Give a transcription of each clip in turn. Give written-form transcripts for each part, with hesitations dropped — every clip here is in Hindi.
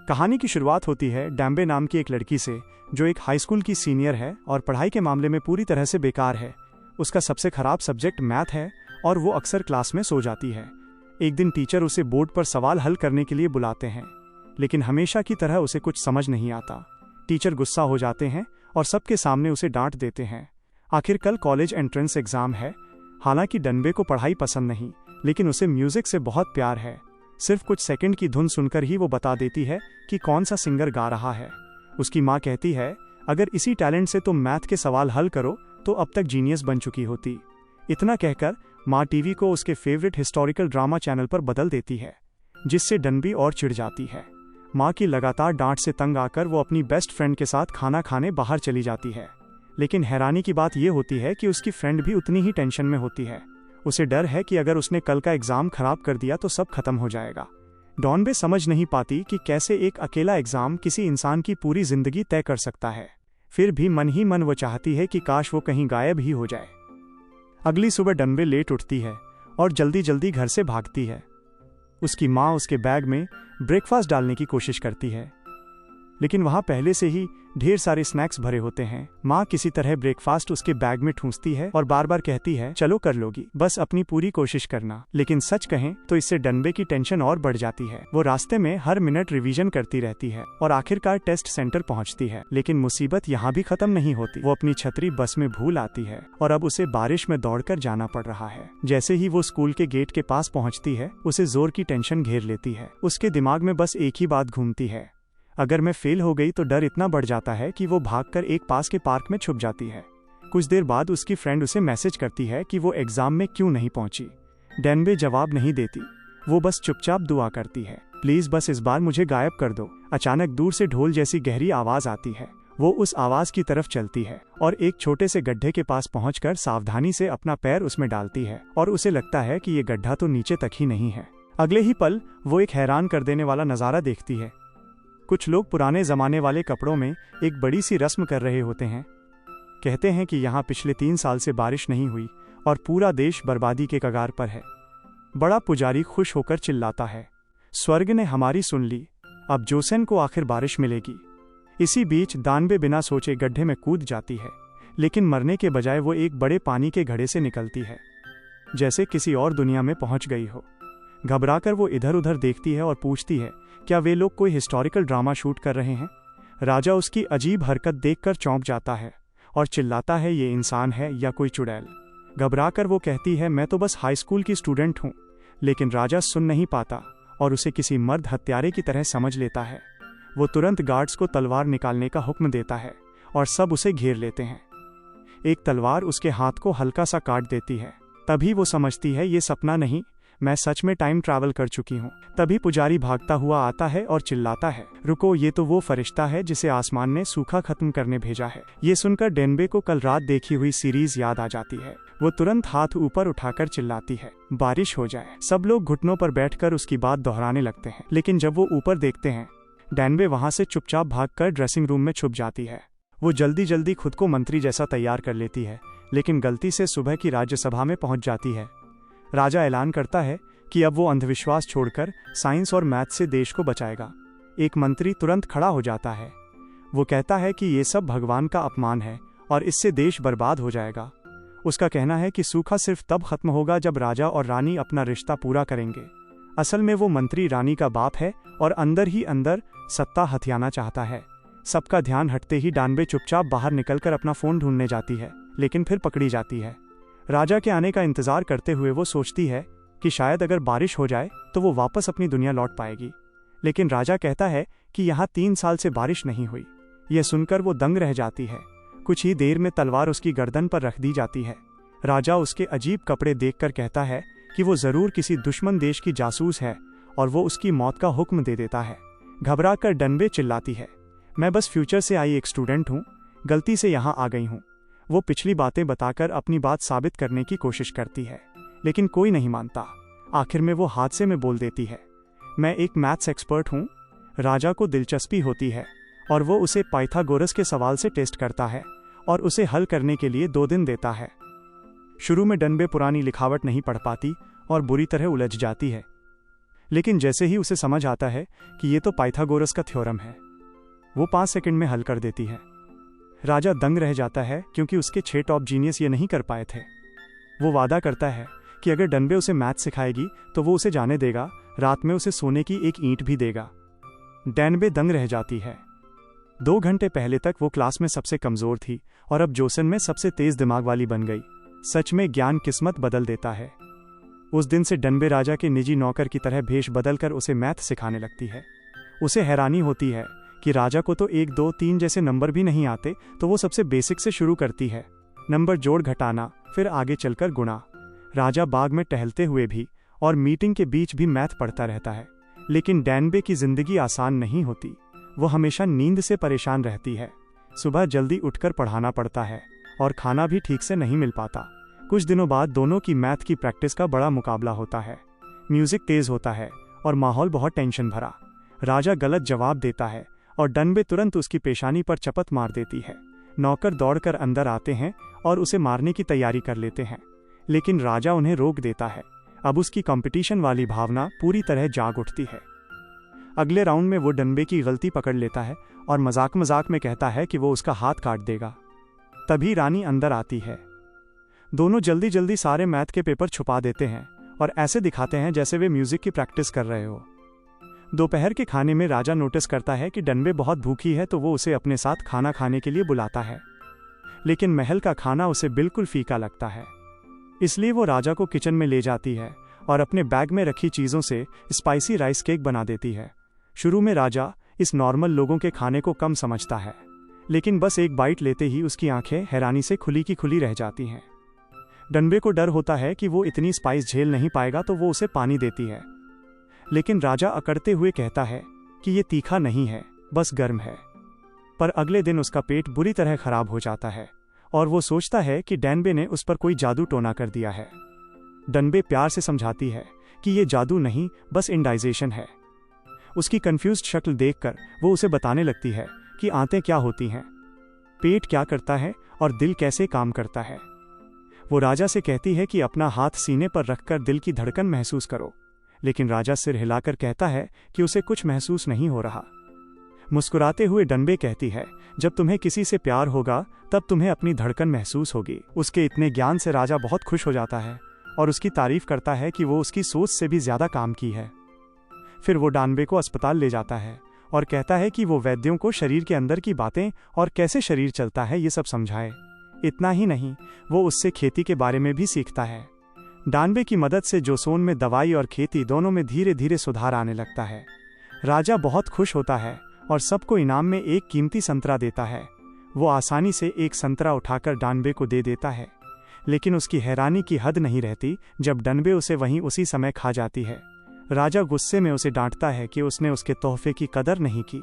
कहानी की शुरुआत होती है डैम्बे नाम की एक लड़की से, जो एक हाई स्कूल की सीनियर है और पढ़ाई के मामले में पूरी तरह से बेकार है। उसका सबसे खराब सब्जेक्ट मैथ है और वो अक्सर क्लास में सो जाती है। एक दिन टीचर उसे बोर्ड पर सवाल हल करने के लिए बुलाते हैं, लेकिन हमेशा की तरह उसे कुछ समझ नहीं आता। टीचर गुस्सा हो जाते हैं और सबके सामने उसे डांट देते हैं। आखिर कल कॉलेज एंट्रेंस एग्जाम है। हालांकि डैम्बे को पढ़ाई पसंद नहीं, लेकिन उसे म्यूजिक से बहुत प्यार है। सिर्फ कुछ सेकंड की धुन सुनकर ही वो बता देती है कि कौन सा सिंगर गा रहा है। उसकी माँ कहती है, अगर इसी टैलेंट से तुम मैथ के सवाल हल करो तो अब तक जीनियस बन चुकी होती। इतना कहकर माँ टीवी को उसके फेवरेट हिस्टोरिकल ड्रामा चैनल पर बदल देती है, जिससे डैम्बे और चिढ़ जाती है। माँ की लगातार डांट से तंग आकर वो अपनी बेस्ट फ्रेंड के साथ खाना खाने बाहर चली जाती है। लेकिन हैरानी की बात यह होती है कि उसकी फ्रेंड भी उतनी ही टेंशन में होती है। उसे डर है कि अगर उसने कल का एग्जाम खराब कर दिया तो सब खत्म हो जाएगा। डैम्बे समझ नहीं पाती कि कैसे एक अकेला एग्जाम किसी इंसान की पूरी जिंदगी तय कर सकता है। फिर भी मन ही मन वो चाहती है कि काश वो कहीं गायब ही हो जाए। अगली सुबह डैम्बे लेट उठती है और जल्दी जल्दी घर से भागती है। उसकी माँ उसके बैग में ब्रेकफास्ट डालने की कोशिश करती है, लेकिन वहां पहले से ही ढेर सारे स्नैक्स भरे होते हैं। माँ किसी तरह ब्रेकफास्ट उसके बैग में ठूंसती है और बार बार कहती है, चलो कर लोगी, बस अपनी पूरी कोशिश करना। लेकिन सच कहें तो इससे डैम्बे की टेंशन और बढ़ जाती है। वो रास्ते में हर मिनट रिवीजन करती रहती है और आखिरकार टेस्ट सेंटर पहुंचती है। लेकिन मुसीबत यहाँ भी खत्म नहीं होती। वो अपनी छतरी बस में भूल आती है और अब उसे बारिश में दौड़कर जाना पड़ रहा है। जैसे ही वो स्कूल के गेट के पास पहुँचती है, उसे जोर की टेंशन घेर लेती है। उसके दिमाग में बस एक ही बात घूमती है, अगर मैं फेल हो गई तो डर इतना बढ़ जाता है कि वो भागकर एक पास के पार्क में छुप जाती है। कुछ देर बाद उसकी फ्रेंड उसे मैसेज करती है कि वो एग्जाम में क्यों नहीं पहुंची। डैम्बे जवाब नहीं देती, वो बस चुपचाप दुआ करती है, प्लीज बस इस बार मुझे गायब कर दो। अचानक दूर से ढोल जैसी गहरी आवाज आती है। वो उस आवाज की तरफ चलती है और एक छोटे से गड्ढे के पास पहुंचकर सावधानी से अपना पैर उसमें डालती है और उसे लगता है कि ये गड्ढा तो नीचे तक ही नहीं है। अगले ही पल वो एक हैरान कर देने वाला नजारा देखती है। कुछ लोग पुराने जमाने वाले कपड़ों में एक बड़ी सी रस्म कर रहे होते हैं। कहते हैं कि यहाँ पिछले 3 साल से बारिश नहीं हुई और पूरा देश बर्बादी के कगार पर है। बड़ा पुजारी खुश होकर चिल्लाता है, स्वर्ग ने हमारी सुन ली, अब जोसेन को आखिर बारिश मिलेगी। इसी बीच डैम्बे बिना सोचे गड्ढे में कूद जाती है, लेकिन मरने के बजाय वो एक बड़े पानी के घड़े से निकलती है, जैसे किसी और दुनिया में पहुंच गई हो। घबराकर वो इधर उधर देखती है और पूछती है, क्या वे लोग कोई हिस्टोरिकल ड्रामा शूट कर रहे हैं? राजा उसकी अजीब हरकत देखकर चौंक जाता है और चिल्लाता है, ये इंसान है या कोई चुड़ैल? घबराकर वो कहती है, मैं तो बस हाई स्कूल की स्टूडेंट हूँ। लेकिन राजा सुन नहीं पाता और उसे किसी मर्द हत्यारे की तरह समझ लेता है। वो तुरंत गार्ड्स को तलवार निकालने का हुक्म देता है और सब उसे घेर लेते हैं। एक तलवार उसके हाथ को हल्का सा काट देती है। तभी वो समझती है, ये सपना नहीं, मैं सच में टाइम ट्रैवल कर चुकी हूँ। तभी पुजारी भागता हुआ आता है और चिल्लाता है, रुको, ये तो वो फरिश्ता है जिसे आसमान ने सूखा खत्म करने भेजा है। ये सुनकर डैम्बे को कल रात देखी हुई सीरीज याद आ जाती है। वो तुरंत हाथ ऊपर उठाकर चिल्लाती है, बारिश हो जाए। सब लोग घुटनों पर बैठकर उसकी बात दोहराने लगते हैं। लेकिन जब वो ऊपर देखते हैं, डैम्बे वहां से चुपचाप भागकर ड्रेसिंग रूम में छुप जाती है। वो जल्दी जल्दी खुद को मंत्री जैसा तैयार कर लेती है, लेकिन गलती से सुबह की राज्यसभा में पहुंच जाती है। राजा ऐलान करता है कि अब वो अंधविश्वास छोड़कर साइंस और मैथ से देश को बचाएगा। एक मंत्री तुरंत खड़ा हो जाता है। वो कहता है कि ये सब भगवान का अपमान है और इससे देश बर्बाद हो जाएगा। उसका कहना है कि सूखा सिर्फ तब खत्म होगा जब राजा और रानी अपना रिश्ता पूरा करेंगे। असल में वो मंत्री रानी का बाप है और अंदर ही अंदर सत्ता हथियाना चाहता है। सबका ध्यान हटते ही डैम्बे चुपचाप बाहर निकलकर अपना फोन ढूंढने जाती है, लेकिन फिर पकड़ी जाती है। राजा के आने का इंतजार करते हुए वो सोचती है कि शायद अगर बारिश हो जाए तो वो वापस अपनी दुनिया लौट पाएगी। लेकिन राजा कहता है कि यहाँ 3 साल से बारिश नहीं हुई। यह सुनकर वो दंग रह जाती है। कुछ ही देर में तलवार उसकी गर्दन पर रख दी जाती है। राजा उसके अजीब कपड़े देखकर कहता है कि वो जरूर किसी दुश्मन देश की जासूस है और वो उसकी मौत का हुक्म दे देता है। घबराकर डैम्बे चिल्लाती है, मैं बस फ्यूचर से आई एक स्टूडेंट हूँ, गलती से यहाँ आ गई हूँ। वो पिछली बातें बताकर अपनी बात साबित करने की कोशिश करती है, लेकिन कोई नहीं मानता। आखिर में वो हादसे में बोल देती है, मैं एक मैथ्स एक्सपर्ट हूँ। राजा को दिलचस्पी होती है और वो उसे पाइथागोरस के सवाल से टेस्ट करता है और उसे हल करने के लिए 2 दिन देता है। शुरू में डैम्बे पुरानी लिखावट नहीं पढ़ पाती और बुरी तरह उलझ जाती है, लेकिन जैसे ही उसे समझ आता है कि ये तो पाइथागोरस का थ्योरम है, वो 5 सेकंड में हल कर देती है। राजा दंग रह जाता है क्योंकि उसके 6 टॉप जीनियस ये नहीं कर पाए थे। वो वादा करता है कि अगर डनबे उसे मैथ सिखाएगी तो वो उसे जाने देगा, रात में उसे सोने की एक ईंट भी देगा। डनबे दंग रह जाती है। 2 घंटे पहले तक वो क्लास में सबसे कमजोर थी और अब जोसन में सबसे तेज दिमाग वाली बन गई। सच में ज्ञान किस्मत बदल देता है। उस दिन से डनबे राजा के निजी नौकर की तरह भेष बदलकर उसे मैथ सिखाने लगती है। उसे हैरानी होती है कि राजा को तो 1, 2, 3 जैसे नंबर भी नहीं आते, तो वो सबसे बेसिक से शुरू करती है। नंबर जोड़ घटाना, फिर आगे चलकर गुणा। राजा बाग में टहलते हुए भी और मीटिंग के बीच भी मैथ पढ़ता रहता है। लेकिन डनबे की जिंदगी आसान नहीं होती। वो हमेशा नींद से परेशान रहती है। सुबह जल्दी उठकर पढ़ाना पड़ता है और खाना भी ठीक से नहीं मिल पाता। कुछ दिनों बाद दोनों की मैथ की प्रैक्टिस का बड़ा मुकाबला होता है। म्यूजिक तेज होता है और माहौल बहुत टेंशन भरा। राजा गलत जवाब देता है और डनबे तुरंत उसकी पेशानी पर चपत मार देती है। नौकर दौड़कर अंदर आते हैं और उसे मारने की तैयारी कर लेते हैं, लेकिन राजा उन्हें रोक देता है। अब उसकी कंपटीशन वाली भावना पूरी तरह जाग उठती है। अगले राउंड में वो डनबे की गलती पकड़ लेता है और मजाक मजाक में कहता है कि वो उसका हाथ काट देगा। तभी रानी अंदर आती है। दोनों जल्दी जल्दी सारे मैथ के पेपर छुपा देते हैं और ऐसे दिखाते हैं जैसे वे म्यूजिक की प्रैक्टिस कर रहे हो। दोपहर के खाने में राजा नोटिस करता है कि डनबे बहुत भूखी है, तो वो उसे अपने साथ खाना खाने के लिए बुलाता है। लेकिन महल का खाना उसे बिल्कुल फीका लगता है। इसलिए वो राजा को किचन में ले जाती है और अपने बैग में रखी चीज़ों से स्पाइसी राइस केक बना देती है। शुरू में राजा इस नॉर्मल लोगों के खाने को कम समझता है, लेकिन बस एक बाइट लेते ही उसकी आंखें हैरानी से खुली की खुली रह जाती हैं। डनबे को डर होता है कि वो इतनी स्पाइस झेल नहीं पाएगा, तो वो उसे पानी देती है। लेकिन राजा अकड़ते हुए कहता है कि ये तीखा नहीं है, बस गर्म है। पर अगले दिन उसका पेट बुरी तरह खराब हो जाता है और वो सोचता है कि डनबे ने उस पर कोई जादू टोना कर दिया है। डनबे प्यार से समझाती है कि ये जादू नहीं, बस इंडाइजेशन है। उसकी कंफ्यूज्ड शक्ल देखकर वो उसे बताने लगती है कि आंतें क्या होती हैं, पेट क्या करता है और दिल कैसे काम करता है। वो राजा से कहती है कि अपना हाथ सीने पर रखकर दिल की धड़कन महसूस करो, लेकिन राजा सिर हिलाकर कहता है कि उसे कुछ महसूस नहीं हो रहा। मुस्कुराते हुए डनबे कहती है, जब तुम्हें किसी से प्यार होगा तब तुम्हें अपनी धड़कन महसूस होगी। उसके इतने ज्ञान से राजा बहुत खुश हो जाता है और उसकी तारीफ करता है कि वो उसकी सोच से भी ज्यादा काम की है। फिर वो डनबे को अस्पताल ले जाता है और कहता है कि वो वैद्यों को शरीर के अंदर की बातें और कैसे शरीर चलता है ये सब समझाए। इतना ही नहीं, वो उससे खेती के बारे में भी सीखता है। डनबे की मदद से जोसन में दवाई और खेती दोनों में धीरे धीरे सुधार आने लगता है। राजा बहुत खुश होता है और सबको इनाम में एक कीमती संतरा देता है। वो आसानी से एक संतरा उठाकर डनबे को दे देता है, लेकिन उसकी हैरानी की हद नहीं रहती जब डनबे उसे वहीं उसी समय खा जाती है। राजा गुस्से में उसे डांटता है कि उसने उसके तोहफे की कदर नहीं की।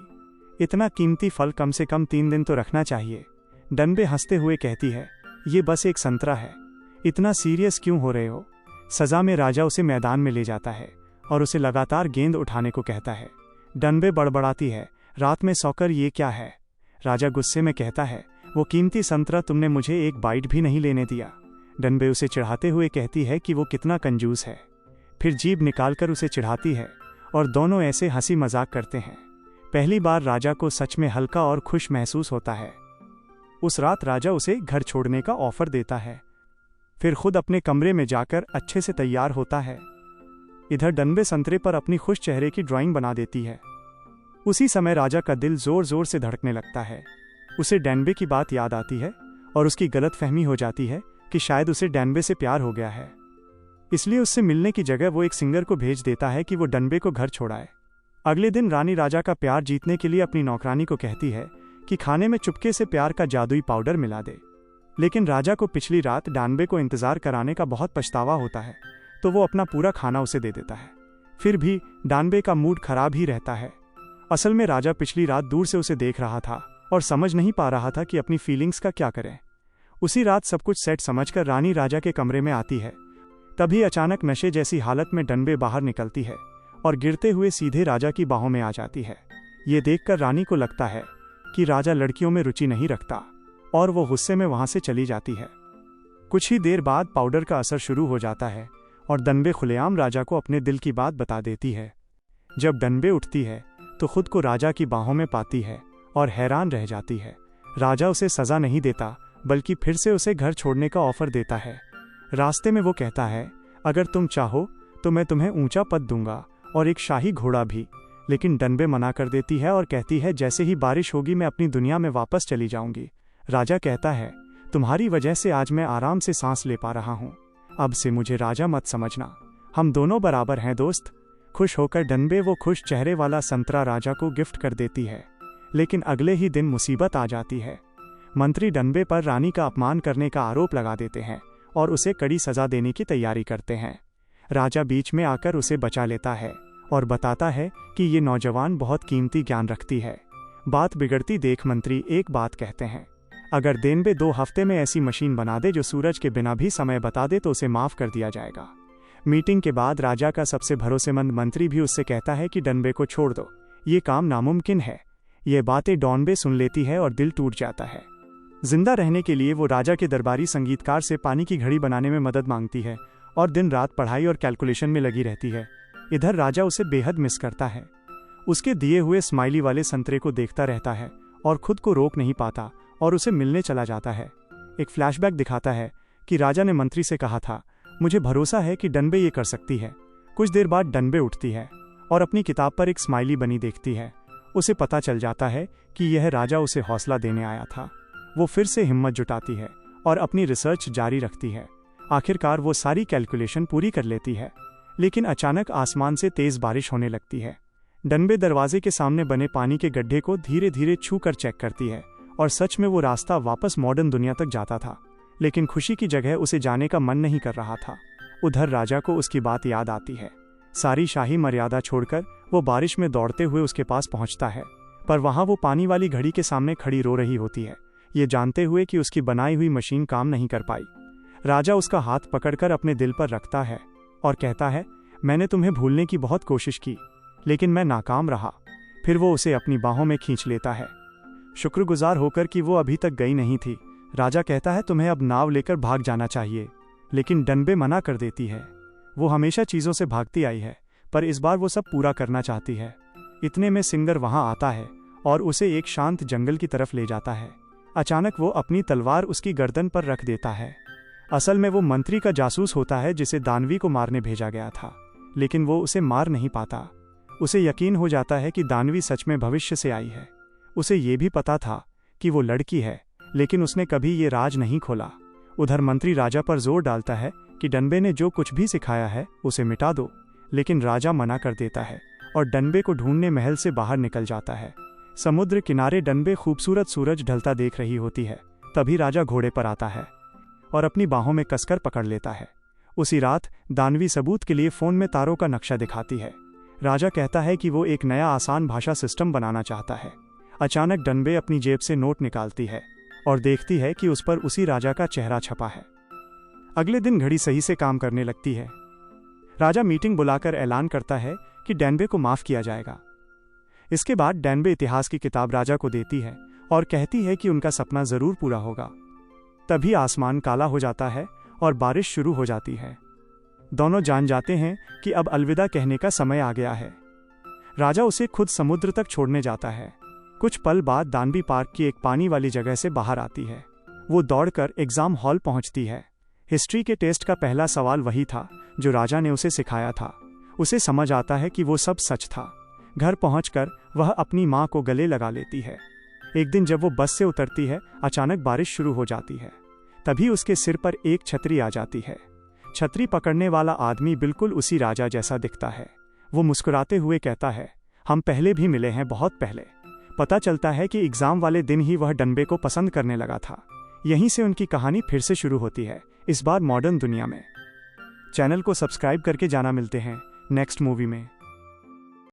इतना कीमती फल कम से कम 3 दिन तो रखना चाहिए। डनबे हंसते हुए कहती है, ये बस एक संतरा है, इतना सीरियस क्यों हो रहे हो। सजा में राजा उसे मैदान में ले जाता है और उसे लगातार गेंद उठाने को कहता है। डनबे बड़बड़ाती है, रात में सोकर ये क्या है। राजा गुस्से में कहता है, वो कीमती संतरा तुमने मुझे एक बाइट भी नहीं लेने दिया। डनबे उसे चिढ़ाते हुए कहती है कि वो कितना कंजूस है। फिर जीभ निकालकर उसे चिढ़ाती है और दोनों ऐसे हंसी मजाक करते हैं। पहली बार राजा को सच में हल्का और खुश महसूस होता है। उस रात राजा उसे घर छोड़ने का ऑफर देता है, फिर खुद अपने कमरे में जाकर अच्छे से तैयार होता है। इधर डनबे संतरे पर अपनी खुश चेहरे की ड्राइंग बना देती है। उसी समय राजा का दिल जोर जोर से धड़कने लगता है। उसे डनबे की बात याद आती है और उसकी गलतफहमी हो जाती है कि शायद उसे डनबे से प्यार हो गया है। इसलिए उससे मिलने की जगह वो एक सिंगर को भेज देता है कि वो डनबे को घर छोड़ाए। अगले दिन रानी राजा का प्यार जीतने के लिए अपनी नौकरानी को कहती है कि खाने में चुपके से प्यार का जादुई पाउडर मिला दे। लेकिन राजा को पिछली रात डनबे को इंतजार कराने का बहुत पछतावा होता है, तो वो अपना पूरा खाना उसे दे देता है। फिर भी डनबे का मूड खराब ही रहता है। असल में राजा पिछली रात दूर से उसे देख रहा था और समझ नहीं पा रहा था कि अपनी फीलिंग्स का क्या करें। उसी रात सब कुछ सेट समझकर रानी राजा के कमरे में आती है। तभी अचानक नशे जैसी हालत में डनबे बाहर निकलती है और गिरते हुए सीधे राजा की बाहों में आ जाती है। ये देखकर रानी को लगता है कि राजा लड़कियों में रुचि नहीं रखता और वो गुस्से में वहां से चली जाती है। कुछ ही देर बाद पाउडर का असर शुरू हो जाता है और डनबे खुलेआम राजा को अपने दिल की बात बता देती है। जब डनबे उठती है तो खुद को राजा की बाहों में पाती है और हैरान रह जाती है। राजा उसे सज़ा नहीं देता बल्कि फिर से उसे घर छोड़ने का ऑफर देता है। रास्ते में वो कहता है, अगर तुम चाहो तो मैं तुम्हें ऊंचा पद दूंगा और एक शाही घोड़ा भी। लेकिन डनबे मना कर देती है और कहती है, जैसे ही बारिश होगी मैं अपनी दुनिया में वापस चली जाऊंगी। राजा कहता है, तुम्हारी वजह से आज मैं आराम से सांस ले पा रहा हूँ। अब से मुझे राजा मत समझना, हम दोनों बराबर हैं दोस्त। खुश होकर डनबे वो खुश चेहरे वाला संतरा राजा को गिफ्ट कर देती है। लेकिन अगले ही दिन मुसीबत आ जाती है। मंत्री डनबे पर रानी का अपमान करने का आरोप लगा देते हैं और उसे कड़ी सजा देने की तैयारी करते हैं। राजा बीच में आकर उसे बचा लेता है और बताता है कि ये नौजवान बहुत कीमती ज्ञान रखती है। बात बिगड़ती देख मंत्री एक बात कहते हैं, अगर डनबे 2 हफ्ते में ऐसी मशीन बना दे जो सूरज के बिना भी समय बता दे तो उसे माफ कर दिया जाएगा। मीटिंग के बाद राजा का सबसे भरोसेमंद मंत्री भी उससे कहता है कि डनबे को छोड़ दो, ये काम नामुमकिन है। ये बातें डनबे सुन लेती है और दिल टूट जाता है। जिंदा रहने के लिए वो राजा के दरबारी संगीतकार से पानी की घड़ी बनाने में मदद मांगती है और दिन रात पढ़ाई और कैलकुलेशन में लगी रहती है। इधर राजा उसे बेहद मिस करता है। उसके दिए हुए स्माइली वाले संतरे को देखता रहता है और खुद को रोक नहीं पाता और उसे मिलने चला जाता है। एक फ्लैशबैक दिखाता है कि राजा ने मंत्री से कहा था, मुझे भरोसा है कि डनबे ये कर सकती है। कुछ देर बाद डनबे उठती है और अपनी किताब पर एक स्माइली बनी देखती है। उसे पता चल जाता है कि यह राजा उसे हौसला देने आया था। वो फिर से हिम्मत जुटाती है और अपनी रिसर्च जारी रखती है। आखिरकार वो सारी कैलकुलेशन पूरी कर लेती है। लेकिन अचानक आसमान से तेज बारिश होने लगती है। डनबे दरवाजे के सामने बने पानी के गड्ढे को धीरे धीरे छू कर चेक करती है और सच में वो रास्ता वापस मॉडर्न दुनिया तक जाता था। लेकिन खुशी की जगह उसे जाने का मन नहीं कर रहा था। उधर राजा को उसकी बात याद आती है। सारी शाही मर्यादा छोड़कर वो बारिश में दौड़ते हुए उसके पास पहुंचता है, पर वहां वो पानी वाली घड़ी के सामने खड़ी रो रही होती है, ये जानते हुए कि उसकी बनाई हुई मशीन काम नहीं कर पाई। राजा उसका हाथ पकड़कर अपने दिल पर रखता है और कहता है, मैंने तुम्हें भूलने की बहुत कोशिश की लेकिन मैं नाकाम रहा। फिर वो उसे अपनी बाहों में खींच लेता है, शुक्रगुजार होकर कि वो अभी तक गई नहीं थी। राजा कहता है, तुम्हें अब नाव लेकर भाग जाना चाहिए। लेकिन डनबे मना कर देती है। वो हमेशा चीज़ों से भागती आई है, पर इस बार वो सब पूरा करना चाहती है। इतने में सिंगर वहां आता है और उसे एक शांत जंगल की तरफ ले जाता है। अचानक वो अपनी तलवार उसकी गर्दन पर रख देता है। असल में वो मंत्री का जासूस होता है जिसे दानवी को मारने भेजा गया था, लेकिन वो उसे मार नहीं पाता। उसे यकीन हो जाता है कि दानवी सच में भविष्य से आई है। उसे ये भी पता था कि वो लड़की है, लेकिन उसने कभी ये राज नहीं खोला। उधर मंत्री राजा पर जोर डालता है कि डनबे ने जो कुछ भी सिखाया है उसे मिटा दो, लेकिन राजा मना कर देता है और डनबे को ढूंढने महल से बाहर निकल जाता है। समुद्र किनारे डनबे खूबसूरत सूरज ढलता देख रही होती है। तभी राजा घोड़े पर आता है और अपनी बाहों में कसकर पकड़ लेता है। उसी रात दानवी सबूत के लिए फोन में तारों का नक्शा दिखाती है। राजा कहता है कि वो एक नया आसान भाषा सिस्टम बनाना चाहता है। अचानक डनबे अपनी जेब से नोट निकालती है और देखती है कि उस पर उसी राजा का चेहरा छपा है। अगले दिन घड़ी सही से काम करने लगती है। राजा मीटिंग बुलाकर ऐलान करता है कि डनबे को माफ किया जाएगा। इसके बाद डनबे इतिहास की किताब राजा को देती है और कहती है कि उनका सपना जरूर पूरा होगा। तभी आसमान काला हो जाता है और बारिश शुरू हो जाती है। दोनों जान जाते हैं कि अब अलविदा कहने का समय आ गया है। राजा उसे खुद समुद्र तक छोड़ने जाता है। कुछ पल बाद दानवी पार्क की एक पानी वाली जगह से बाहर आती है। वो दौड़कर एग्जाम हॉल पहुंचती है। हिस्ट्री के टेस्ट का पहला सवाल वही था जो राजा ने उसे सिखाया था। उसे समझ आता है कि वो सब सच था। घर पहुंचकर वह अपनी माँ को गले लगा लेती है। एक दिन जब वो बस से उतरती है, अचानक बारिश शुरू हो जाती है। तभी उसके सिर पर एक छतरी आ जाती है। छतरी पकड़ने वाला आदमी बिल्कुल उसी राजा जैसा दिखता है। वो मुस्कुराते हुए कहता है, हम पहले भी मिले हैं, बहुत पहले। पता चलता है कि एग्जाम वाले दिन ही वह डनबे को पसंद करने लगा था। यहीं से उनकी कहानी फिर से शुरू होती है, इस बार मॉडर्न दुनिया में। चैनल को सब्सक्राइब करके जाना। मिलते हैं नेक्स्ट मूवी में।